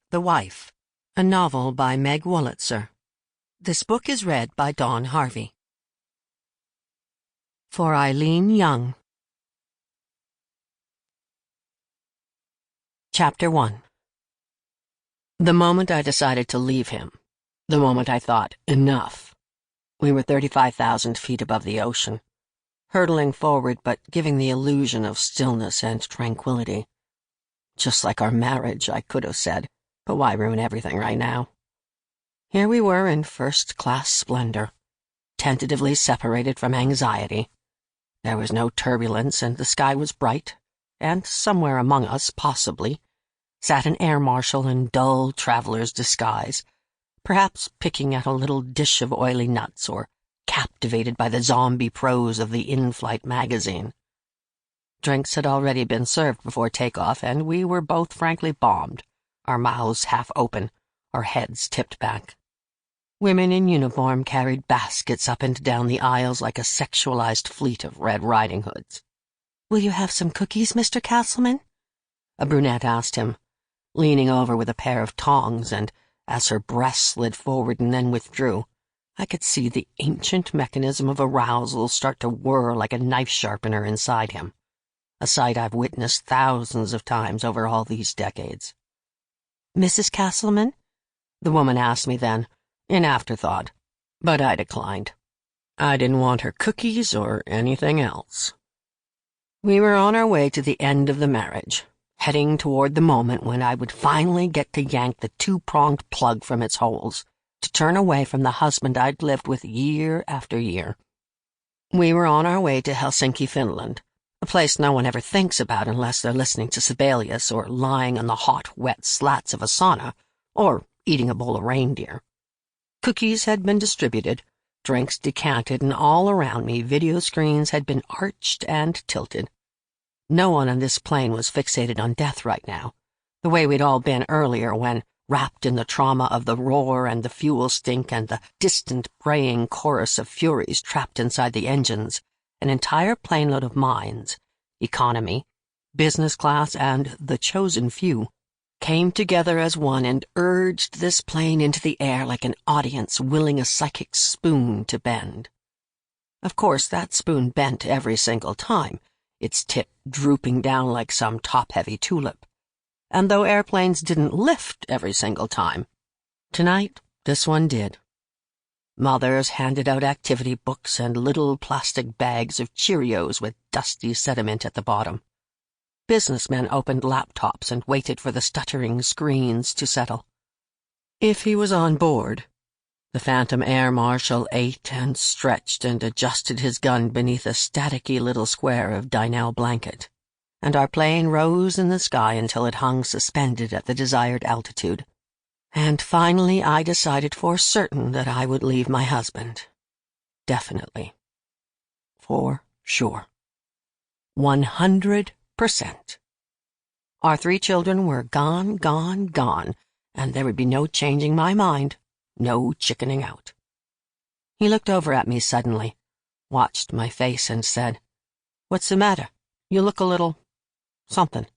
The Wife, a novel by Meg Wolitzer. This book is read by Dawn Harvey. For Eileen Young. Chapter 1. The moment I decided to leave him, the moment I thought, enough, we were 35,000 feet above the ocean, hurtling forward but giving the illusion of stillness and tranquility. Just like our marriage, I could have said, but why ruin everything right now? Here we were in first-class splendor, tentatively separated from anxiety. There was no turbulence and the sky was bright, and somewhere among us, possibly, sat an air marshal in dull traveler's disguise, perhaps picking at a little dish of oily nuts or captivated by the zombie prose of the in-flight magazine. Drinks had already been served before takeoff, and we were both frankly bombed, our mouths half open, our heads tipped back. Women in uniform carried baskets up and down the aisles like a sexualized fleet of Red Riding Hoods. "Will you have some cookies, Mr. Castleman?" a brunette asked him, leaning over with a pair of tongs, and as her breast slid forward and then withdrew, I could see the ancient mechanism of arousal start to whir like a knife sharpener inside him, a sight I've witnessed thousands of times over all these decades. "Mrs. Castleman?" the woman asked me then, in afterthought, but I declined. I didn't want her cookies or anything else. We were on our way to the end of the marriage, heading toward the moment when I would finally get to yank the two-pronged plug from its holes, to turn away from the husband I'd lived with year after year. We were on our way to Helsinki, Finland, a place no one ever thinks about unless they're listening to Sibelius or lying on the hot, wet slats of a sauna, or eating a bowl of reindeer. Cookies had been distributed, drinks decanted, and all around me video screens had been arched and tilted. No one on this plane was fixated on death right now, the way we'd all been earlier when, wrapped in the trauma of the roar and the fuel stink and the distant braying chorus of furies trapped inside the engines, an entire planeload of minds, economy, business class, and the chosen few, came together as one and urged this plane into the air like an audience willing a psychic spoon to bend. Of course, that spoon bent every single time, its tip drooping down like some top-heavy tulip. And though airplanes didn't lift every single time, tonight this one did. Mothers handed out activity books and little plastic bags of Cheerios with dusty sediment at the bottom. Businessmen opened laptops and waited for the stuttering screens to settle. If he was on board, the Phantom Air Marshal ate and stretched and adjusted his gun beneath a staticky little square of Dynel blanket, and our plane rose in the sky until it hung suspended at the desired altitude. And finally I decided for certain that I would leave my husband. Definitely. For sure. 100%. Our 3 children were gone, and there would be no changing my mind, no chickening out. He looked over at me suddenly, watched my face, and said, "What's the matter? You look a little... something."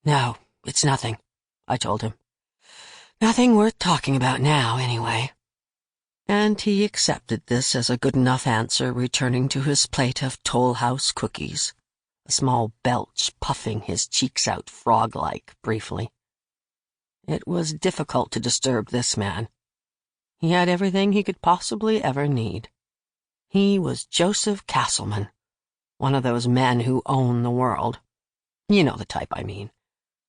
"No, it's nothing," I told him. "Nothing worth talking about now, anyway." And he accepted this as a good enough answer, returning to his plate of Toll House cookies, a small belch puffing his cheeks out frog-like briefly. It was difficult to disturb this man. He had everything he could possibly ever need. He was Joseph Castleman, one of those men who own the world. You know the type I mean.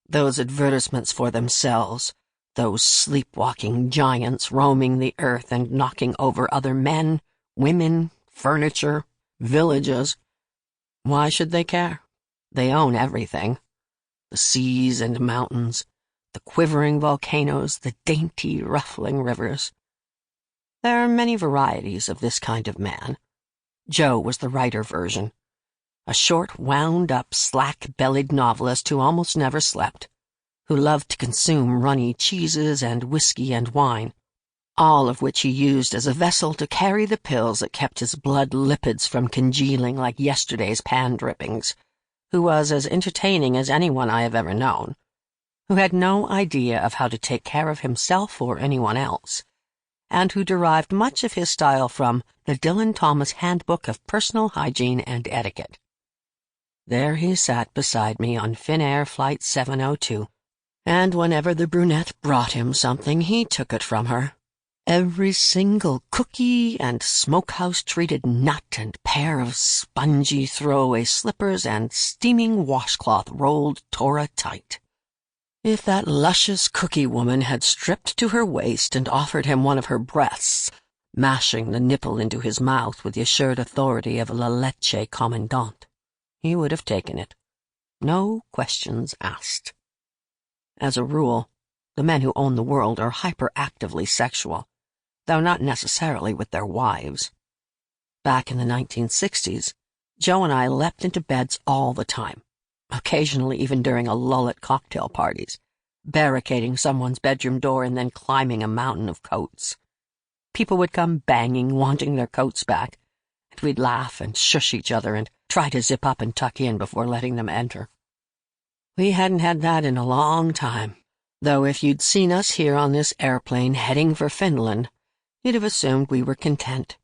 Those advertisements for themselves, those sleepwalking giants roaming the earth and knocking over other men, women, furniture, villages. Why should they care? They own everything. The seas and mountains, the quivering volcanoes, the dainty, ruffling rivers. There are many varieties of this kind of man. Joe was the writer version. A short, wound-up, slack-bellied novelist who almost never slept, who loved to consume runny cheeses and whiskey and wine, all of which he used as a vessel to carry the pills that kept his blood lipids from congealing like yesterday's pan drippings, who was as entertaining as anyone I have ever known. who had no idea of how to take care of himself or anyone else, and who derived much of his style from the Dylan Thomas Handbook of Personal Hygiene and Etiquette. There he sat beside me on Finnair Flight 702, and whenever the brunette brought him something, he took it from her. Every single cookie and smokehouse-treated nut and pair of spongy throwaway slippers and steaming washcloth rolled Tora tight. If that luscious cookie woman had stripped to her waist and offered him one of her breasts, mashing the nipple into his mouth with the assured authority of a La Leche commandant, he would have taken it. No questions asked. As a rule, the men who own the world are hyperactively sexual, though not necessarily with their wives. Back in the 1960s, Joe and I leapt into beds all the time, occasionally even during a lull at cocktail parties, barricading someone's bedroom door and then climbing a mountain of coats. People would come banging, wanting their coats back, and we'd laugh and shush each other and try to zip up and tuck in before letting them enter. We hadn't had that in a long time, though if you'd seen us here on this airplane heading for Finland, you'd have assumed we were content,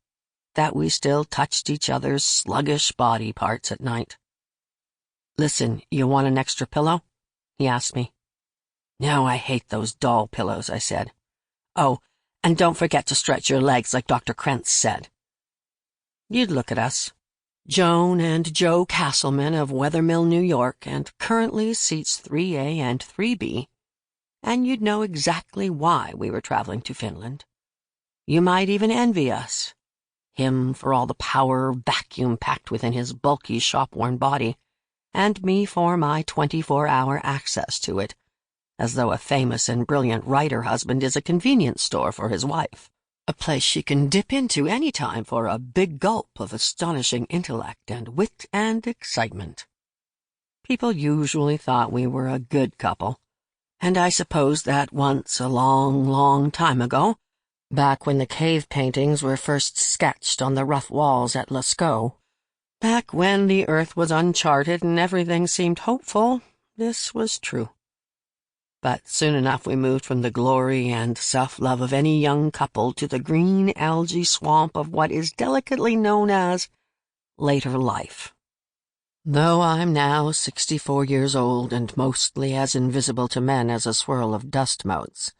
that we still touched each other's sluggish body parts at night. "Listen, you want an extra pillow?" he asked me. "No, I hate those doll pillows," I said. "Oh, and don't forget to stretch your legs like Dr. Krentz said." You'd look at us, Joan and Joe Castleman of Weathermill, New York, and currently seats 3A and 3B, and you'd know exactly why we were traveling to Finland. You might even envy us, him for all the power vacuum-packed within his bulky shop-worn body, and me for my 24-hour access to it, as though a famous and brilliant writer husband is a convenience store for his wife, a place she can dip into any time for a big gulp of astonishing intellect and wit and excitement. People usually thought we were a good couple, and I suppose that once a long, long time ago, back when the cave paintings were first sketched on the rough walls at Lascaux, back when the earth was uncharted and everything seemed hopeful, this was true. But soon enough we moved from the glory and self-love of any young couple to the green algae swamp of what is delicately known as later life. Though I'm now 64 years old and mostly as invisible to men as a swirl of dust motes,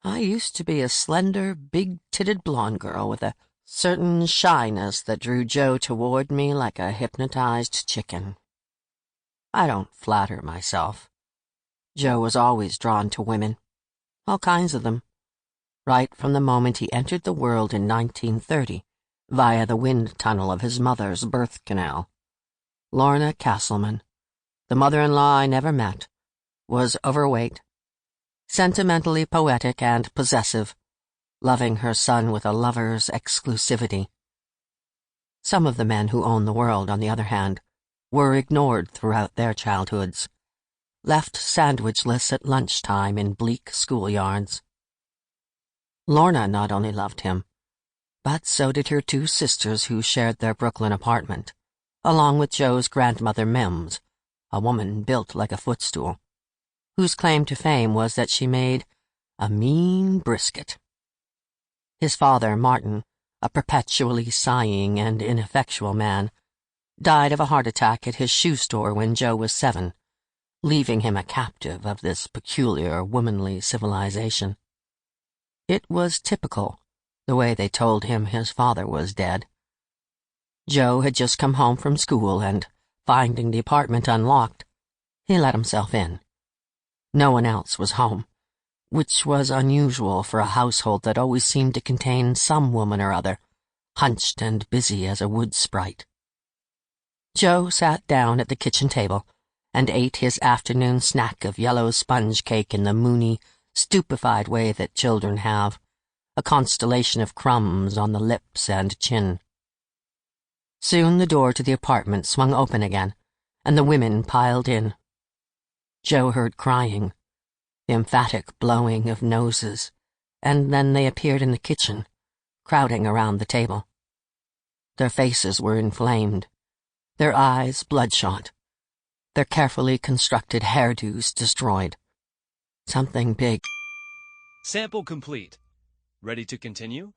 I used to be a slender, big-titted blonde girl with a certain shyness that drew Joe toward me like a hypnotized chicken. I don't flatter myself. Joe was always drawn to women, all kinds of them, right from the moment he entered the world in 1930 via the wind tunnel of his mother's birth canal. Lorna Castleman, the mother-in-law I never met, was overweight, sentimentally poetic and possessive, loving her son with a lover's exclusivity. Some of the men who own the world, on the other hand, were ignored throughout their childhoods, left sandwichless at lunchtime in bleak schoolyards. Lorna not only loved him, but so did her two sisters who shared their Brooklyn apartment, along with Joe's grandmother Mims, a woman built like a footstool, whose claim to fame was that she made a mean brisket. His father, Martin, a perpetually sighing and ineffectual man, died of a heart attack at his shoe store when Joe was 7, leaving him a captive of this peculiar womanly civilization. It was typical, the way they told him his father was dead. Joe had just come home from school and, finding the apartment unlocked, he let himself in. No one else was home, which was unusual for a household that always seemed to contain some woman or other, hunched and busy as a wood sprite. Joe sat down at the kitchen table and ate his afternoon snack of yellow sponge cake in the moony, stupefied way that children have, a constellation of crumbs on the lips and chin. Soon the door to the apartment swung open again, and the women piled in. Joe heard crying, the emphatic blowing of noses, and then they appeared in the kitchen, crowding around the table. Their faces were inflamed, their eyes bloodshot, their carefully constructed hairdos destroyed. Something big. Sample complete. Ready to continue?